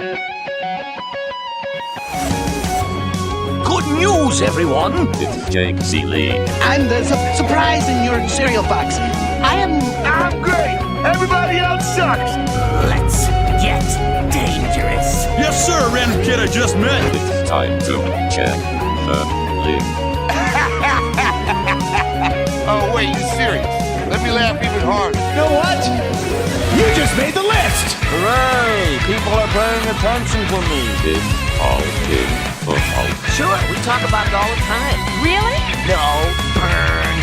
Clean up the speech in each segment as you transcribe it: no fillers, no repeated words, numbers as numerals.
Good news, everyone! It's Jake Ciely. And there's a surprise in your cereal box. I'm great! Everybody else sucks! Let's get dangerous! Yes, sir, random kid I just met. It's time to check the lid. Oh, wait, you serious? Let me laugh even harder. You know what? You just made the list! Hooray! People are paying attention to me. It's all in football. Sure, we talk about it all the time. Really? No, burn.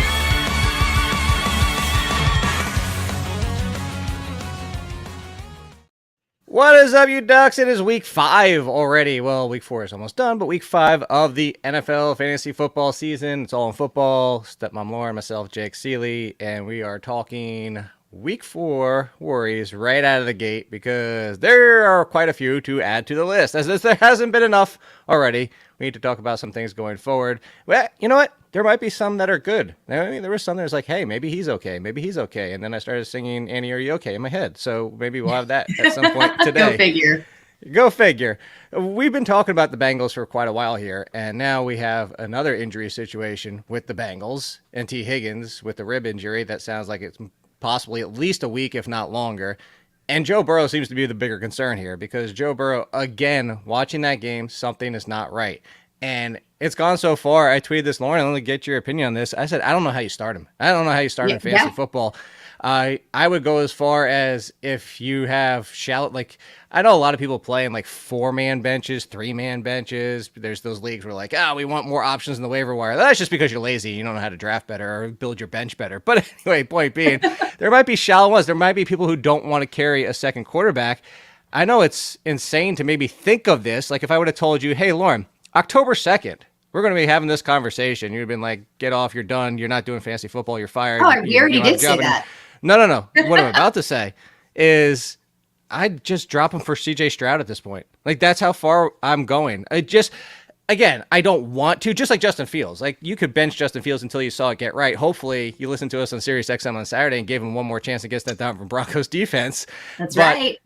What is up, you ducks? It is week 5 already. Well, week 4 is almost done, but week 5 of the NFL fantasy football season. It's all in football. Stepmom Lauren, myself, Jake Ciely, and we are talking week 4 worries right out of the gate because there are quite a few to add to the list. As there hasn't been enough already, we need to talk about some things going forward. Well, you know what? There might be some that are good. I mean, there was some that was like, hey, maybe he's okay. Maybe he's okay. And then I started singing Annie, Are You Okay? in my head. So maybe we'll have that at some point today. Go figure. Go figure. We've been talking about the Bengals for quite a while here, and now we have another injury situation with the Bengals and T. Higgins with the rib injury that sounds like it's possibly at least a week, if not longer. And Joe Burrow seems to be the bigger concern here because Joe Burrow, again, watching that game, something is not right. And it's gone so far. I tweeted this, Lauren, I want to get your opinion on this. I said, I don't know how you start him. I don't know how you start in fantasy football. I would go as far as if you have shallow, like, I know a lot of people play in like 4-man benches, 3-man benches. There's those leagues where like, we want more options in the waiver wire. That's just because you're lazy. You don't know how to draft better or build your bench better. But anyway, point being, there might be shallow ones. There might be people who don't want to carry a second quarterback. I know it's insane to maybe think of this. Like if I would have told you, hey, Lauren, October 2nd, we're going to be having this conversation. You'd have been like, get off, you're done. You're not doing fantasy football. You're fired. Oh, we already did say that. No. What I'm about to say is I'd just drop him for CJ Stroud at this point. Like, that's how far I'm going. Again, I don't want to, just like Justin Fields. Like, you could bench Justin Fields until you saw it get right. Hopefully, you listened to us on Sirius XM on Saturday and gave him one more chance against that Denver Broncos defense. That's right.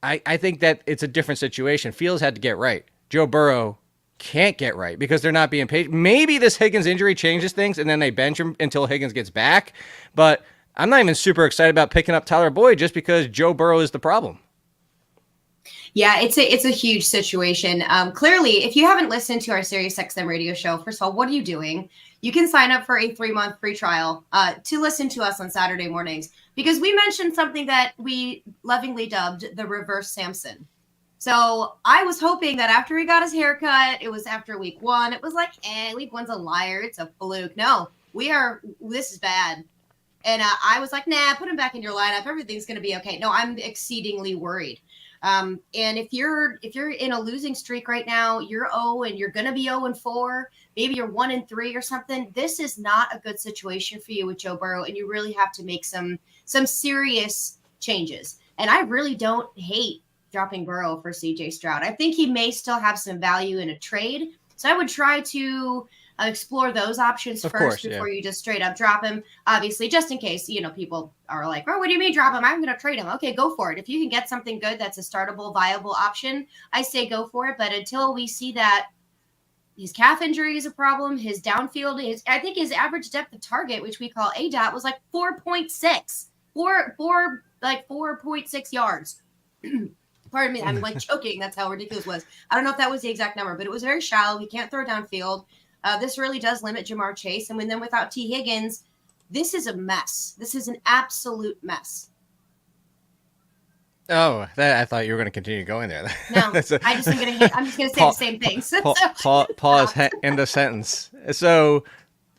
I think that it's a different situation. Fields had to get right. Joe Burrow can't get right because they're not being paid. Maybe this Higgins injury changes things and then they bench him until Higgins gets back. But I'm not even super excited about picking up Tyler Boyd just because Joe Burrow is the problem. Yeah, it's a huge situation. Clearly, if you haven't listened to our Sirius XM radio show, first of all, what are you doing? You can sign up for a 3-month free trial to listen to us on Saturday mornings because we mentioned something that we lovingly dubbed the reverse Samson. So I was hoping that after he got his haircut, it was after week 1. It was like, week 1's a liar. It's a fluke. No, this is bad. And I was like, nah, put him back in your lineup. Everything's going to be okay. No, I'm exceedingly worried. And if you're in a losing streak right now, you're 0 and you're going to be 0-4, maybe you're 1-3 or something. This is not a good situation for you with Joe Burrow. And you really have to make some serious changes. And I really don't hate dropping Burrow for CJ Stroud. I think he may still have some value in a trade. So I would try to explore those options first before you just straight up drop him. Obviously, just in case, people are like, oh, what do you mean drop him? I'm going to trade him. Okay, go for it. If you can get something good that's a startable, viable option, I say go for it. But until we see that his calf injury is a problem, his downfield, I think his average depth of target, which we call ADOT, was like 4.6. 4.6 yards. Pardon me, I'm like choking. That's how ridiculous it was. I don't know if that was the exact number, but it was very shallow. He can't throw downfield. This really does limit Jamar Chase. And then without T. Higgins, this is a mess. This is an absolute mess. Oh, I thought you were going to continue going there. No, I'm just going to say the same things. Pause, end of sentence. So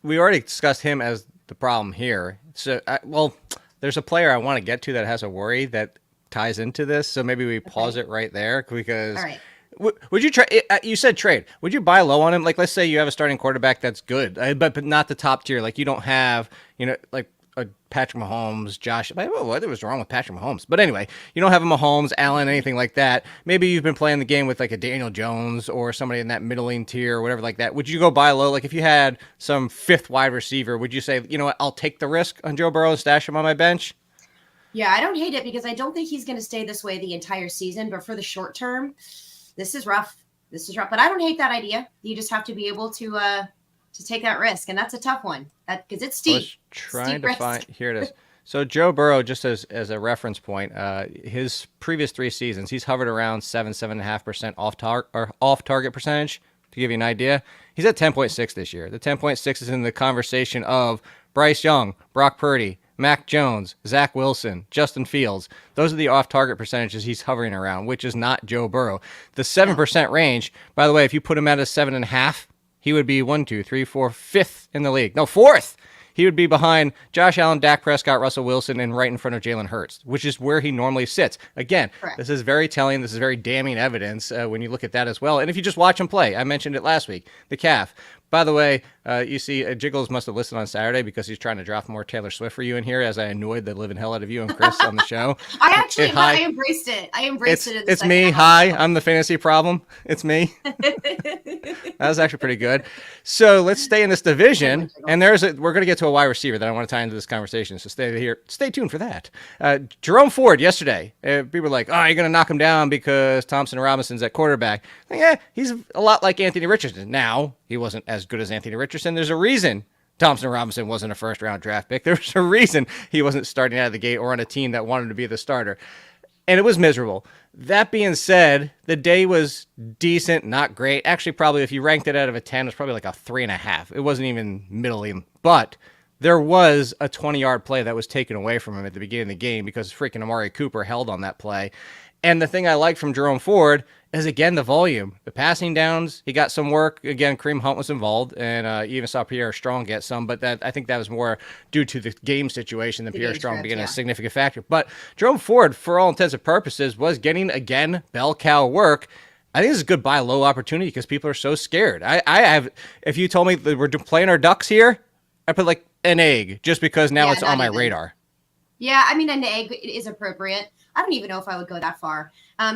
we already discussed him as the problem here. So, there's a player I want to get to that has a worry that ties into this. So maybe we pause it right there because all right. Would you try? You said trade. Would you buy low on him? Like, let's say you have a starting quarterback that's good, but not the top tier. Like, you don't have, like a Patrick Mahomes, Josh. What was wrong with Patrick Mahomes? But anyway, you don't have a Mahomes, Allen, anything like that. Maybe you've been playing the game with like a Daniel Jones or somebody in that middling tier or whatever like that. Would you go buy low? Like, if you had some 5th wide receiver, would you say, you know what, I'll take the risk on Joe Burrow and stash him on my bench? Yeah, I don't hate it because I don't think he's going to stay this way the entire season. But for the short term, this is rough. This is rough. But I don't hate that idea. You just have to be able to take that risk, and that's a tough one. Because it's steep. I was trying to find. Here it is. So Joe Burrow, just as a reference point, his previous 3 seasons, he's hovered around 7.5% off target percentage. To give you an idea, he's at 10.6 this year. The 10.6 is in the conversation of Bryce Young, Brock Purdy, Mac Jones, Zach Wilson, Justin Fields. Those are the off-target percentages he's hovering around, which is not Joe Burrow. The 7% range, by the way, if you put him at a 7.5, he would be 1, 2, 3, 4, 5th in the league. No, 4th. He would be behind Josh Allen, Dak Prescott, Russell Wilson, and right in front of Jalen Hurts, which is where he normally sits. Again, Correct. This is very telling. This is very damning evidence when you look at that as well. And if you just watch him play, I mentioned it last week, the calf. By the way, you see Jiggles must have listened on Saturday because he's trying to drop more Taylor Swift for you in here as I annoyed the living hell out of you and Chris on the show. I embraced it. I embraced it. It's me. Hi, I'm the fantasy problem. It's me. That was actually pretty good. So let's stay in this division. And we're going to get to a wide receiver that I want to tie into this conversation. So stay here. Stay tuned for that. Jerome Ford yesterday. People were like, oh, you're going to knock him down because Thompson Robinson's at quarterback. Yeah, he's a lot like Anthony Richardson. Now, he wasn't as good as Anthony Richardson. There's a reason Thompson Robinson wasn't a first-round draft pick. There's a reason he wasn't starting out of the gate or on a team that wanted to be the starter. And it was miserable. That being said, the day was decent, not great. Actually, probably if you ranked it out of a 10, it was probably like a 3.5. It wasn't even middling. But there was a 20-yard play that was taken away from him at the beginning of the game because freaking Amari Cooper held on that play. And the thing I liked from Jerome Ford is, again, the volume. The passing downs, he got some work. Again, Kareem Hunt was involved, and you even saw Pierre Strong get some, but I think that was more due to the game situation than Pierre Strong being a significant factor. But Jerome Ford, for all intents and purposes, was getting, again, bell cow work. I think this is a good buy low opportunity because people are so scared. I have, if you told me that we're playing our Ducks here, I put like an egg just because now it's on my radar. Yeah, I mean, an egg is appropriate. I don't even know if I would go that far.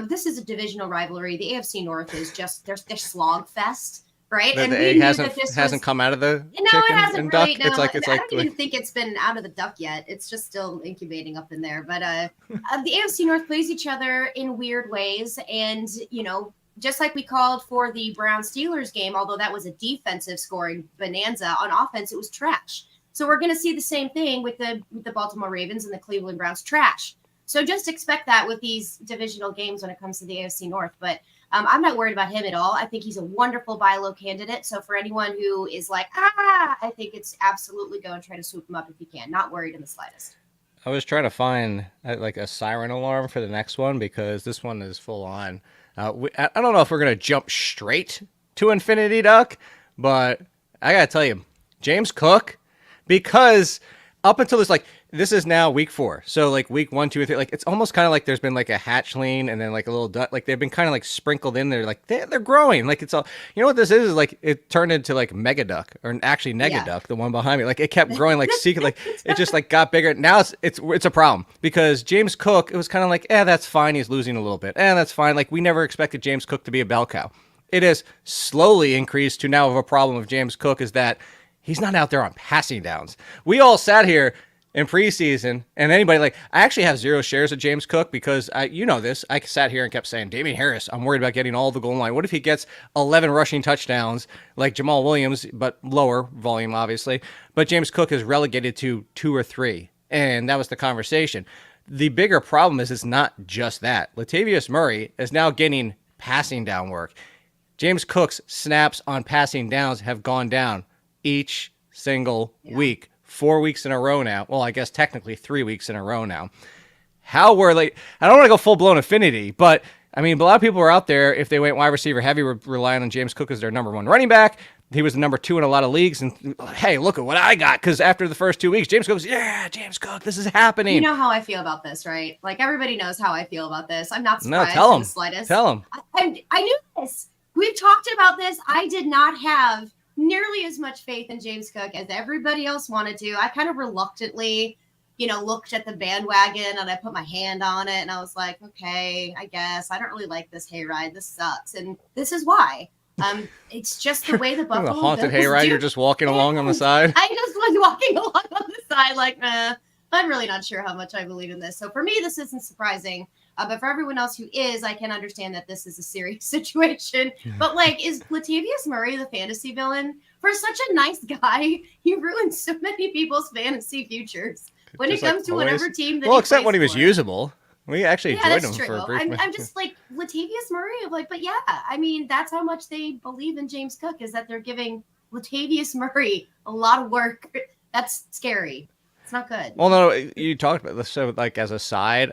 This is a divisional rivalry. The AFC North is just they're slog fest, right? And the egg hasn't come out of the chicken it hasn't really. Duck. No, I don't even think it's been out of the duck yet. It's just still incubating up in there. But the AFC North plays each other in weird ways, and just like we called for the Browns-Steelers game, although that was a defensive scoring bonanza, on offense it was trash. So we're going to see the same thing with the Baltimore Ravens and the Cleveland Browns, trash. So just expect that with these divisional games when it comes to the AFC North. But I'm not worried about him at all. I think he's a wonderful buy low candidate. So for anyone who is like, I think it's absolutely go and try to swoop him up if you can. Not worried in the slightest. I was trying to find like a siren alarm for the next one because this one is full on. I don't know if we're going to jump straight to Infinity Duck, but I got to tell you, James Cook, because up until this is now week 4. So like week 1, 2, and 3, like it's almost kind of like there's been like a hatchling and then like a little duck. Like they've been kind of like sprinkled in there. Like they're growing. Like it's all, what this is like it turned into like Mega Duck or actually Nega Duck, the one behind me. Like it kept growing like secret. Like it just like got bigger. Now it's a problem because James Cook, it was kind of like, that's fine. He's losing a little bit. That's fine. Like we never expected James Cook to be a bell cow. It has slowly increased to now of a problem of James Cook is that he's not out there on passing downs. We all sat here in preseason, and anybody I actually have 0 shares of James Cook because I sat here and kept saying, Damian Harris, I'm worried about getting all the goal line. What if he gets 11 rushing touchdowns like Jamal Williams, but lower volume, obviously. But James Cook is relegated to 2 or 3, and that was the conversation. The bigger problem is it's not just that. Latavius Murray is now getting passing down work. James Cook's snaps on passing downs have gone down each single week. 4 weeks in a row now. Well, I guess technically 3 weeks in a row now. I don't want to go full-blown affinity, but I mean, a lot of people were out there, if they went wide receiver heavy, were relying on James Cook as their number 1 running back. He was the number 2 in a lot of leagues, and hey, look at what I got, because after the first 2 weeks, James Cook was, James Cook, this is happening. You know how I feel about this, right? Like, everybody knows how I feel about this. I'm not surprised in the slightest. Tell him. I knew this. We've talked about this. I did not have nearly as much faith in James Cook as everybody else wanted to. I kind of reluctantly, looked at the bandwagon and I put my hand on it and I was like, okay, I guess I don't really like this hayride. This sucks. And this is why. It's just the way the Buffalo the haunted hayride. You're just walking along on the side. I just was walking along on the side like, I'm really not sure how much I believe in this. So for me, this isn't surprising. But for everyone else who is, I can understand that this is a serious situation. But like, is Latavius Murray the fantasy villain? For such a nice guy, he ruined so many people's fantasy futures when it comes to whatever team that except when he was usable. We actually enjoyed him for a brief minute. I'm just like, Latavius Murray, but yeah, I mean, that's how much they believe in James Cook, is that they're giving Latavius Murray a lot of work. That's scary. It's not good. Well, no, you talked about this. So, like, as a side,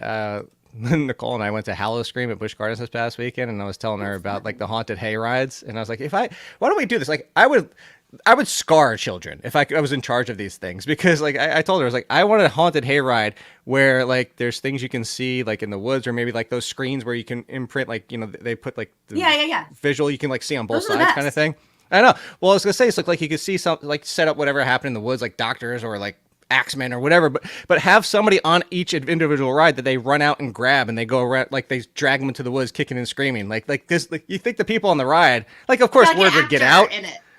Nicole and I went to Hallow Scream at Busch Gardens this past weekend, and I was telling her about like the haunted hay rides, and I was like, why don't we do this? Like, I would scar children if I was in charge of these things, because like I told her, I was like, I want a haunted hay ride where like there's things you can see like in the woods, or maybe like those screens where you can imprint, like, you know, they put like the visual you can like see on both sides kind of thing. I know. Well, I was gonna say, it's like you could see something, like set up whatever happened in the woods, like doctors or like axemen or whatever, but have somebody on each individual ride that they run out and grab, and they go around, like they drag them into the woods kicking and screaming, like this. Like, you think the people on the ride, like, of course word would get out.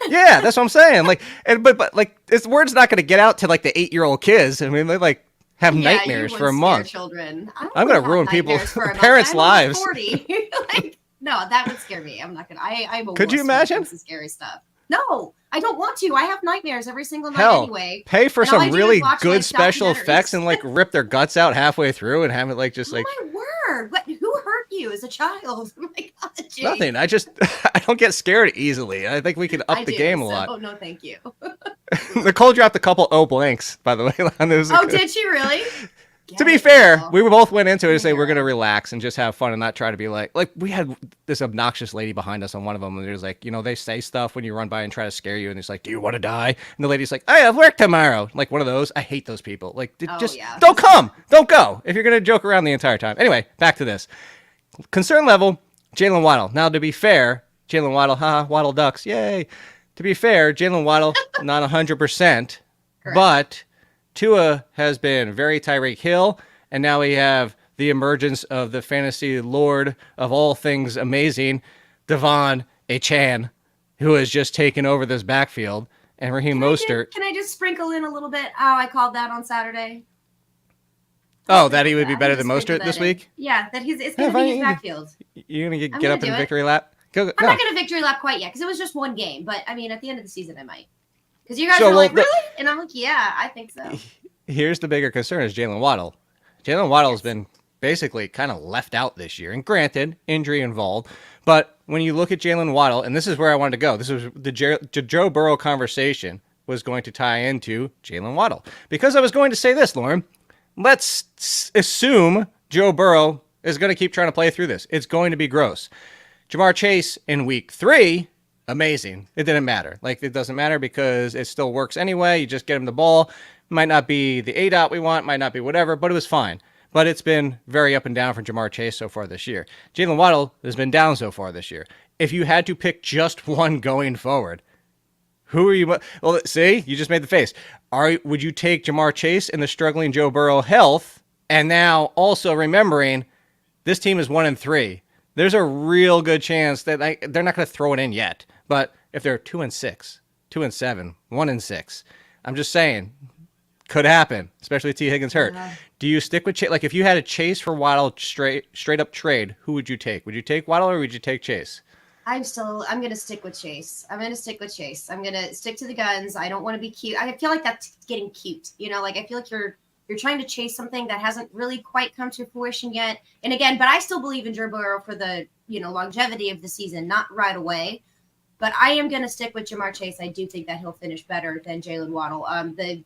Yeah, that's what I'm saying. Like, but like, word's not going to get out to like the 8-year-old kids. I mean, they like have nightmares for a month. Children. I'm going to ruin people's parents' lives. 40. Like, no, that would scare me. I'm not going to. I'm a Could you imagine? Some scary stuff. No, I don't want to. I have nightmares every single night anyway. Pay for some really good like special effects and like rip their guts out halfway through and have it like just like. Oh my word! What? Who hurt you as a child? Oh my God, Jake. Nothing. I don't get scared easily. I think we can up the game a lot. Oh no, thank you. Nicole dropped a couple blanks, by the way. Oh, did she really? To be fair, we both went into it to say we're going to relax and just have fun and not try to be like we had this obnoxious lady behind us on one of them, and there's like, you know, they say stuff when you run by and try to scare you, and it's like, do you want to die? And the lady's like, I have work tomorrow. Like one of those. I hate those people. Like, don't come. Don't go if you're going to joke around the entire time. Anyway, back to this. Concern level, Jaylen Waddle. Now, to be fair, Jaylen Waddle, Waddle Ducks, yay. To be fair, Jaylen Waddle, not 100%, but Tua has been very Tyreek Hill, and now we have the emergence of the fantasy lord of all things amazing, Devon Achane, who has just taken over this backfield, and Raheem Mostert. Can I just sprinkle in a little bit? Oh, I called that on Saturday. Oh, that he would be better than Mostert this week? Yeah, that it's going to be his backfield. You're going to get up in a victory lap? I'm not going to victory lap quite yet, because it was just one game, but I mean, at the end of the season, I might. Because you guys are like, really? And I'm like, yeah, I think so. Here's the bigger concern is Jaylen Waddle. Jaylen Waddle has been basically kind of left out this year. And granted, injury involved. But when you look at Jaylen Waddle, and this is where I wanted to go. This was the Joe Burrow conversation was going to tie into Jaylen Waddle. Because I was going to say this, Lauren. Let's assume Joe Burrow is going to keep trying to play through this. It's going to be gross. Jamar Chase in week 3... amazing. It didn't matter. Like, it doesn't matter because it still works anyway. You just get him the ball. Might not be the ADOT we want, might not be whatever, but it was fine. But it's been very up and down for Jamar Chase so far this year. Jaylen Waddle has been down so far this year. If you had to pick just one going forward, who are you? Well, see, you just made the face. Would you take Jamar Chase in the struggling Joe Burrow health? And now also remembering this team is 1-3. There's a real good chance that they're not going to throw it in yet. But if they're 2-6, 2-7, 1-6, I'm just saying, could happen, especially if T. Higgins hurt. Yeah. Do you stick with Chase? Like, if you had a Chase for Waddle straight up trade, who would you take? Would you take Waddle or would you take Chase? I'm going to stick with Chase. I'm going to stick to the guns. I don't want to be cute. I feel like that's getting cute. You know, like I feel like you're trying to chase something that hasn't really quite come to fruition yet. And again, but I still believe in Joe Burrow for the, longevity of the season, not right away. But I am going to stick with Jamar Chase. I do think that he'll finish better than Jaylen Waddle. The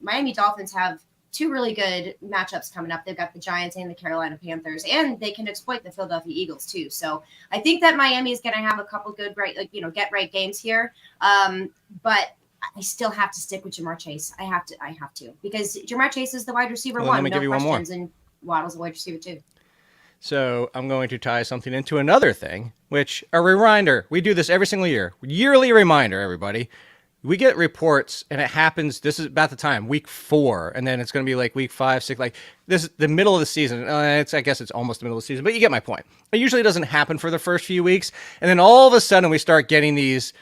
Miami Dolphins have 2 really good matchups coming up. They've got the Giants and the Carolina Panthers, and they can exploit the Philadelphia Eagles too. So I think that Miami is going to have a couple good, get right games here. But I still have to stick with Jamar Chase. I have to because Jamar Chase is the wide receiver one. Let me give you one more. And Waddle's the wide receiver 2. So I'm going to tie something into another thing, which a reminder. We do this every single year. Yearly reminder, everybody. We get reports, and it happens. This is about the time, week 4, and then it's going to be like week 5, 6. Like this is the middle of the season. I guess it's almost the middle of the season, but you get my point. It usually doesn't happen for the first few weeks, and then all of a sudden we start getting these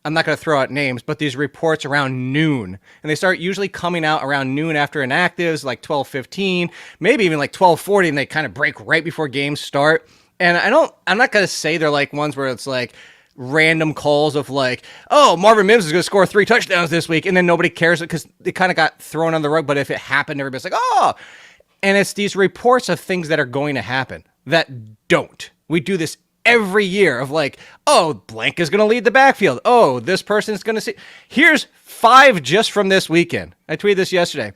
I'm not going to throw out names, but these reports around noon, and they start usually coming out around noon after inactives, like 12:15, maybe even like 12:40, and they kind of break right before games start. And I'm not going to say they're like ones where it's like random calls of like, oh, Marvin Mims is going to score 3 touchdowns this week, and then nobody cares because it kind of got thrown on the rug. But if it happened, everybody's like, oh, and it's these reports of things that are going to happen that don't. We do this every year of like, oh, blank is going to lead the backfield. Oh, this person's going to see. Here's 5 just from this weekend. I tweeted this yesterday.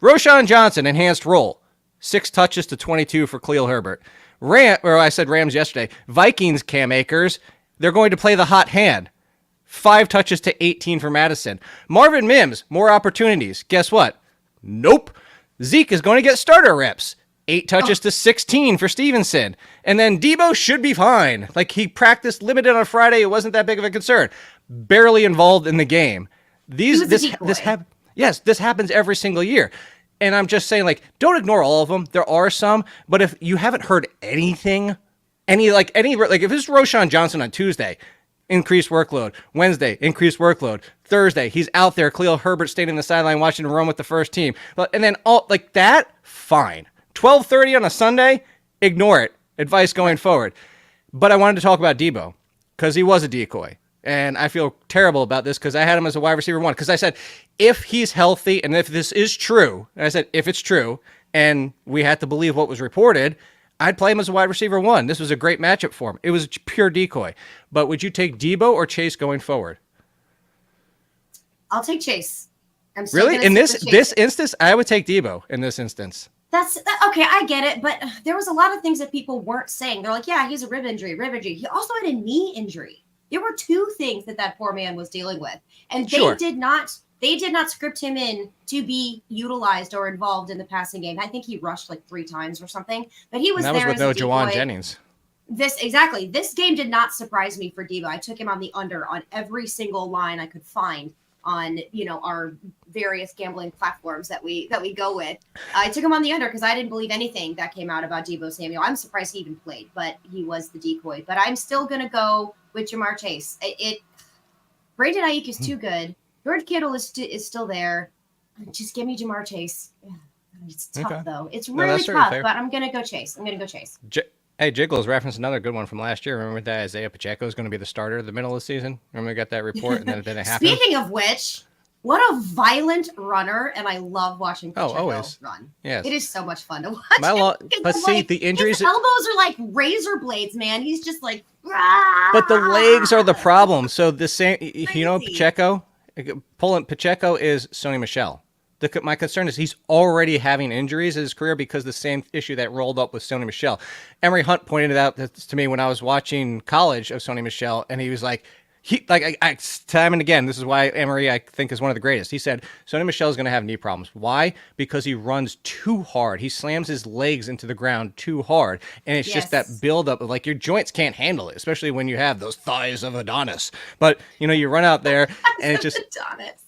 Roschon Johnson, enhanced role. 6 touches to 22 for Khalil Herbert. I said Rams yesterday. Vikings, Cam Akers, they're going to play the hot hand. 5 touches to 18 for Mattison. Marvin Mims, more opportunities. Guess what? Nope. Zeke is going to get starter reps. 8 touches to 16 for Stevenson. And then Debo should be fine. Like, he practiced limited on Friday. It wasn't that big of a concern. Barely involved in the game. This happens every single year. And I'm just saying, like, don't ignore all of them. There are some, but if you haven't heard anything, if it's Roschon Johnson on Tuesday, increased workload. Wednesday, increased workload. Thursday, he's out there. Khalil Herbert staying in the sideline watching him run with the first team. And then all like that, fine. 12:30 on a Sunday, ignore it. Advice going forward. But I wanted to talk about Debo because he was a decoy. And I feel terrible about this because I had him as a wide receiver 1. Because I said, if he's healthy and if this is true, and I said, if it's true, and we had to believe what was reported, I'd play him as a wide receiver 1. This was a great matchup for him. It was pure decoy. But would you take Debo or Chase going forward? I'll take Chase. I'm really? In this instance, I would take Debo in this instance. Okay, I get it, but there was a lot of things that people weren't saying. They're like, yeah, he's a rib injury. He also had a knee injury. There were 2 things that poor man was dealing with. And they did not script him in to be utilized or involved in the passing game. I think he rushed like 3 times or something, but he was there. That was with no Juwan Jennings. This game did not surprise me for Debo. I took him on the under on every single line I could find on, our various gambling platforms that we go with. I took him on the under because I didn't believe anything that came out about Debo Samuel. I'm surprised he even played, but he was the decoy. But I'm still going to go with Jamar Chase. Brandon Ayuk is too good. George Kittle is still there. Just give me Jamar Chase. It's tough, though. It's really tough, but I'm going to go Chase. Hey, Jiggles referenced another good one from last year. Remember that Isaiah Pacheco is going to be the starter at the middle of the season? Remember we got that report and then it didn't happen? Speaking of which, what a violent runner, and I love watching Pacheco run. Yes. It is so much fun to watch. The injuries... His elbows are like razor blades, man. He's just like... Rah! But the legs are the problem. So the same... Pacheco? Pacheco is Sony Michel. My concern is he's already having injuries in his career because the same issue that rolled up with Sony Michel. Emery Hunt pointed it out to me when I was watching college of Sony Michel, and he was like, time and again, this is why Emery, I think, is one of the greatest. He said, Sony Michel is going to have knee problems. Why? Because he runs too hard. He slams his legs into the ground too hard. And it's just that buildup of like your joints can't handle it, especially when you have those thighs of Adonis. But, you run out there and it's just... Adonis.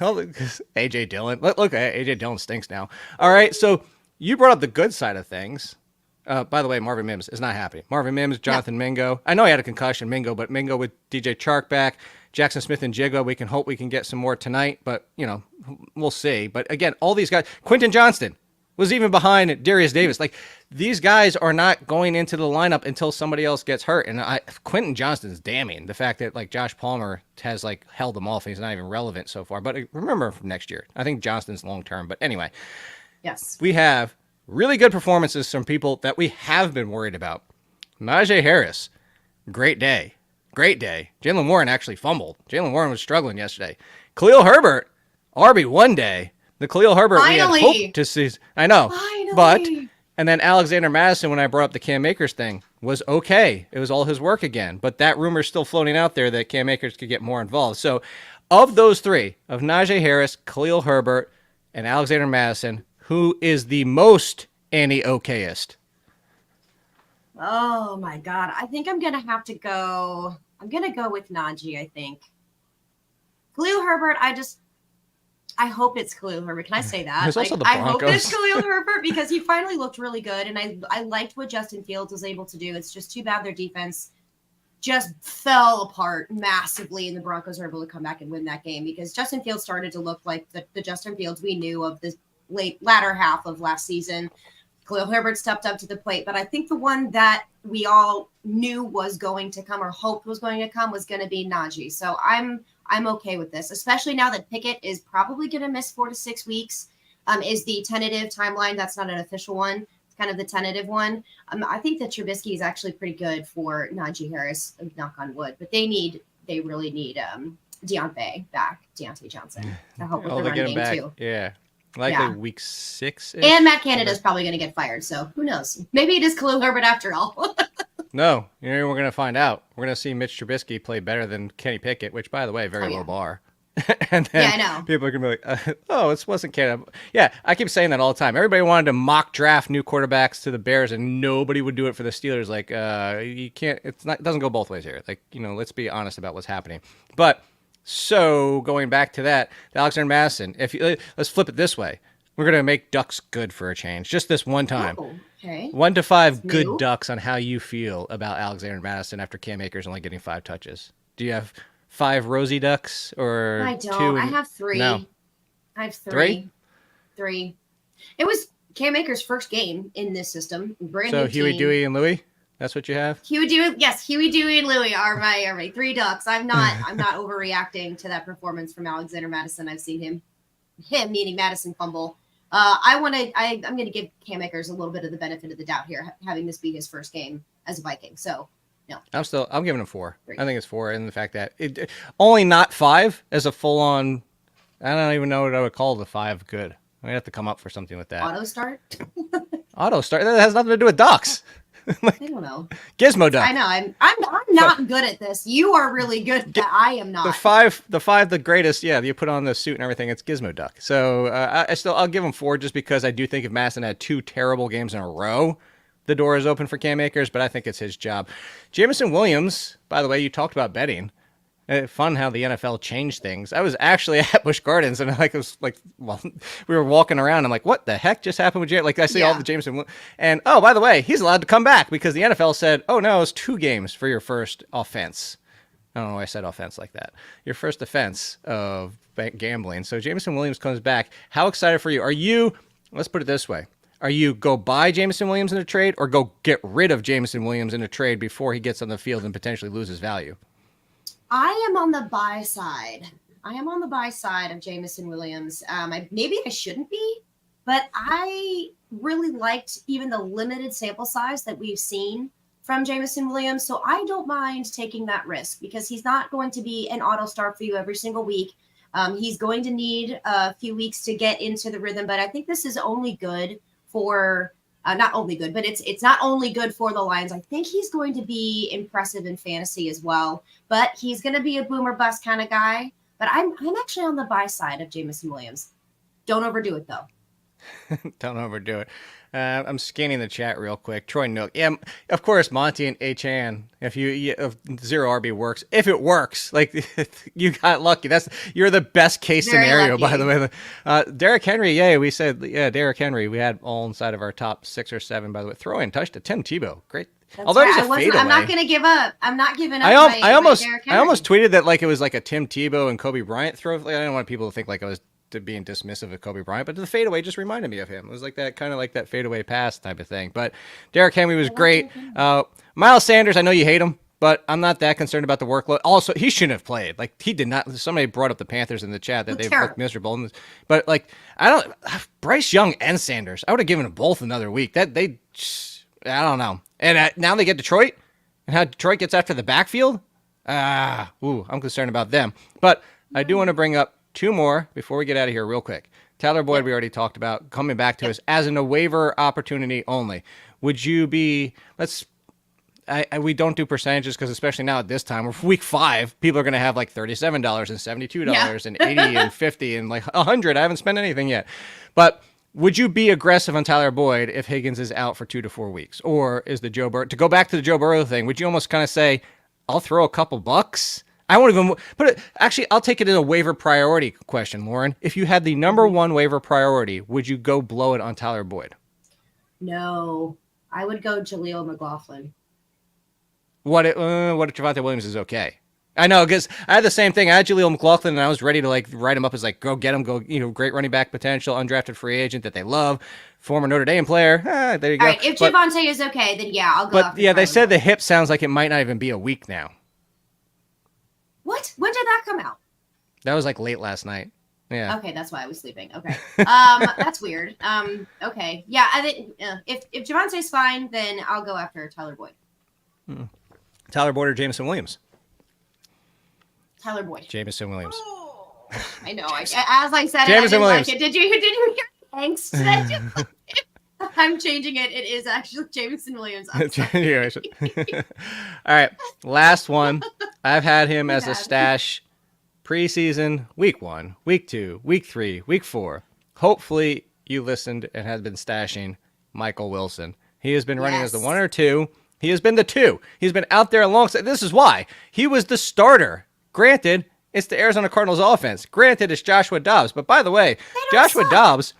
Oh, AJ Dillon. Look, AJ Dillon stinks now. All right, so you brought up the good side of things. By the way, Marvin Mims is not happy. Marvin Mims, Jonathan Mingo. I know he had a concussion, but Mingo with DJ Chark back, Jackson Smith and Jigga. We can hope we can get some more tonight, but, we'll see. But again, all these guys, Quentin Johnston was even behind Darius Davis. Like, these guys are not going into the lineup until somebody else gets hurt. And Quentin Johnston's damning. The fact that, like, Josh Palmer has, like, held them off. He's not even relevant so far. But remember from next year. I think Johnston's long-term. But anyway. Yes. We have really good performances from people that we have been worried about. Najee Harris, great day. Great day. Jaylen Warren actually fumbled. Jaylen Warren was struggling yesterday. Khalil Herbert, RB1 day. The Khalil Herbert we had hoped to see. I know. Finally. But, and then Alexander Mattison, when I brought up the Cam Akers thing, was okay. It was all his work again. But that rumor's still floating out there that Cam Akers could get more involved. So, of those 3, of Najee Harris, Khalil Herbert, and Alexander Mattison, who is the most okayest? Oh, my God. I think I'm going to have to go. I'm going to go with Najee, I think. Khalil Herbert, I hope it's Khalil Herbert. Can I say that? There's also the I hope Broncos. it's Khalil Herbert because he finally looked really good, and I liked what Justin Fields was able to do. It's just too bad their defense just fell apart massively, and the Broncos were able to come back and win that game because Justin Fields started to look like the Justin Fields we knew of the latter half of last season. Khalil Herbert stepped up to the plate, but I think the one that we all knew was going to come or hoped was going to come was going to be Najee. So I'm okay with this, especially now that Pickett is probably going to miss 4 to 6 weeks. Is the tentative timeline. That's not an official one. It's kind of the tentative one. I think that Trubisky is actually pretty good for Najee Harris, knock on wood, but they really need Deontay Johnson to help with the run game too. Yeah. Likely week 6. And Matt Canada's probably going to get fired. So who knows? Maybe it is Khalil Herbert after all. No, we're going to find out. We're going to see Mitch Trubisky play better than Kenny Pickett, which, by the way, very low bar. And then I know. People are going to be like, it wasn't Canada. Yeah, I keep saying that all the time. Everybody wanted to mock draft new quarterbacks to the Bears, and nobody would do it for the Steelers. Like, you can't, it doesn't go both ways here. Like, let's be honest about what's happening. But so going back to that, Alexander Mattison, let's flip it this way. We're going to make Ducks good for a change. Just this one time. Oh, okay. 1 to 5 good Ducks on how you feel about Alexander Mattison after Cam Akers only getting 5 touches. Do you have 5 rosy Ducks or I don't. 2? I have 3. No. I have 3. 3. It was Cam Akers' first game in this system. Brand new Huey, team. Dewey, and Louie? That's what you have? Huey, Dewey, and Louie are my 3 Ducks. I'm not overreacting to that performance from Alexander Mattison. I've seen him meaning Mattison, fumble. I'm going to give Cam Akers a little bit of the benefit of the doubt here, having this be his first game as a Viking. So, no. I'm giving him 4. 3. I think it's 4, and the fact that it only not 5 as a full on. I don't even know what I would call the 5 good. I might have to come up for something with that. Auto start. That has nothing to do with Ducks. I don't know. Gizmo Duck. I know. I'm not good at this. You are really good at that. I am not. The 5, the greatest. Yeah, you put on the suit and everything. It's Gizmo Duck. So I'll give him 4 just because I do think if Madison had 2 terrible games in a row, the door is open for Cam Akers. But I think it's his job. Jameson Williams. By the way, you talked about betting. Fun how the NFL changed things. I was actually at Busch Gardens and we were walking around. I'm like, what the heck just happened with Jameson? Like I see all the Jameson, and by the way, he's allowed to come back because the NFL said, oh no, it's 2 games for your first offense. I don't know why I said offense like that. Your first offense of gambling. So Jameson Williams comes back. How excited for you? Are you? Let's put it this way. Are you go buy Jameson Williams in a trade or go get rid of Jameson Williams in a trade before he gets on the field and potentially loses value? I am on the buy side. Of Jameson Williams. Maybe I shouldn't be, but I really liked even the limited sample size that we've seen from Jameson Williams. So I don't mind taking that risk because he's not going to be an auto start for you every single week. He's going to need a few weeks to get into the rhythm, but I think this is only good for not only good, but it's not only good for the Lions. I think he's going to be impressive in fantasy as well, but he's going to be a boomer bust kind of guy. But I'm actually on the buy side of Jameson Williams. Don't overdo it though. Don't overdo it. I'm scanning the chat real quick. Troy Nook. Yeah, of course, Monty and H-An. If zero RB works, if it works, like you got lucky. You're the best case scenario, by the way. Derrick Henry. Yeah, we said Derrick Henry. We had all inside of our top 6 or 7. By the way, throw in touch to Tim Tebow. Great. Although right. it was a fadeaway. I'm not going to give up. I'm not giving up. I almost tweeted that like it was like a Tim Tebow and Kobe Bryant throw. Like, I didn't want people to think like I was being dismissive of Kobe Bryant, but the fadeaway just reminded me of him. It was like that kind of like that fadeaway pass type of thing. But Derrick Henry was great. Miles Sanders, I know you hate him, but I'm not that concerned about the workload. Also, he shouldn't have played. Like he did not. Somebody brought up the Panthers in the chat that they looked miserable. But like Bryce Young and Sanders, I would have given them both another week. I don't know. And now they get Detroit, and how Detroit gets after the backfield. I'm concerned about them. But I do want to bring up 2 more before we get out of here real quick. Tyler Boyd, we already talked about coming back to us as in a waiver opportunity only. Would you be, we don't do percentages because especially now at this time, we're week 5, people are going to have like $37 and $72 and $80 and $50 and like $100. I haven't spent anything yet. But would you be aggressive on Tyler Boyd if Higgins is out for 2 to 4 weeks? Or is the Joe Burrow, to go back to the Joe Burrow thing, would you almost kind of say, I'll throw a couple bucks? I won't even put it. Actually, I'll take it as a waiver priority question, Lauren. If you had the number 1 waiver priority, would you go blow it on Tyler Boyd? No, I would go Jaleel McLaughlin. what if Javonte Williams is okay? I know, because I had the same thing. I had Jaleel McLaughlin, and I was ready to like write him up as like, go get him, great running back potential, undrafted free agent that they love, former Notre Dame player. There you go. All right, if Javonte is okay, then yeah, I'll go. But after yeah, they Tyler said Boyd. the hip sounds like it might not even be a week now. What? When did that come out? That was like late last night. Yeah. Okay, that's why I was sleeping. Okay, that's weird. Okay, yeah. I think if Javonte's fine, then I'll go after Tyler Boyd. Tyler Boyd or Jameson Williams? Tyler Boyd. Jameson Williams. I know. As I said, Jameson I didn't Williams. like it. Did you hear? Thanks. I'm changing it. It is actually Jameson Williams. I'm sorry. All right, last one. I've had him as a stash preseason, week 1, week 2, week 3, week 4. Hopefully you listened and have been stashing Michael Wilson. He has been running as the 1 or 2. He has been the 2. He's been out there alongside. This is why. He was the starter. Granted, it's the Arizona Cardinals offense. Granted, it's Joshua Dobbs. But by the way, Joshua Dobbs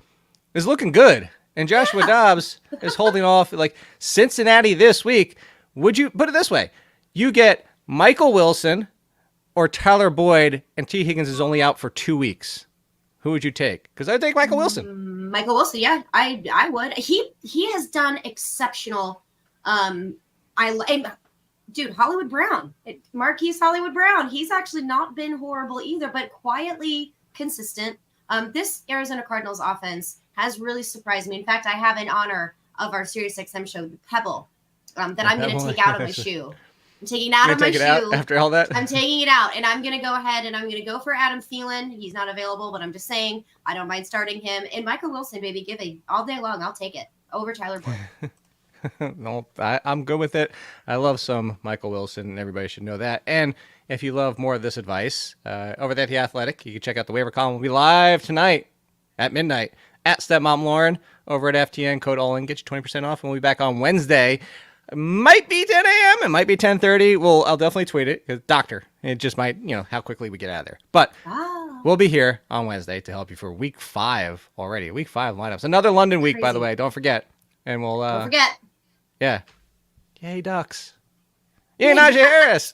is looking good. And Joshua Dobbs is holding off. Like Cincinnati this week, would you put it this way? You get Michael Wilson or Tyler Boyd, and T. Higgins is only out for 2 weeks. Who would you take? Because I'd take Michael Wilson. Michael Wilson, yeah, I would. He has done exceptional. Dude, Hollywood Brown, Marquise Hollywood Brown. He's actually not been horrible either, but quietly consistent. This Arizona Cardinals offense has really surprised me. In fact, I have in honor of our SiriusXM show, the Pebble, that I'm going to take out of my shoe. I'm taking it out of my shoe. After all that? I'm taking it out, and I'm going to go ahead and I'm going to go for Adam Thielen. He's not available, but I'm just saying I don't mind starting him. And Michael Wilson, baby, give it all day long. I'll take it over Tyler Boyd. No, I'm good with it. I love some Michael Wilson, and everybody should know that. And if you love more of this advice, over there at The Athletic, you can check out the waiver column. We'll be live tonight at midnight at Stepmom Lauren over at FTN. Code ALLIN. Get you 20% off, and we'll be back on Wednesday. It might be 10 a.m. It might be 10:30. I'll definitely tweet it. 'Cause doctor, it just might, how quickly we get out of there. But we'll be here on Wednesday to help you for week 5 already. Week 5 lineups. Another London week, by the way. Don't forget. And we'll Don't forget. Yeah. Yay, Ducks. Yay, Najee Harris.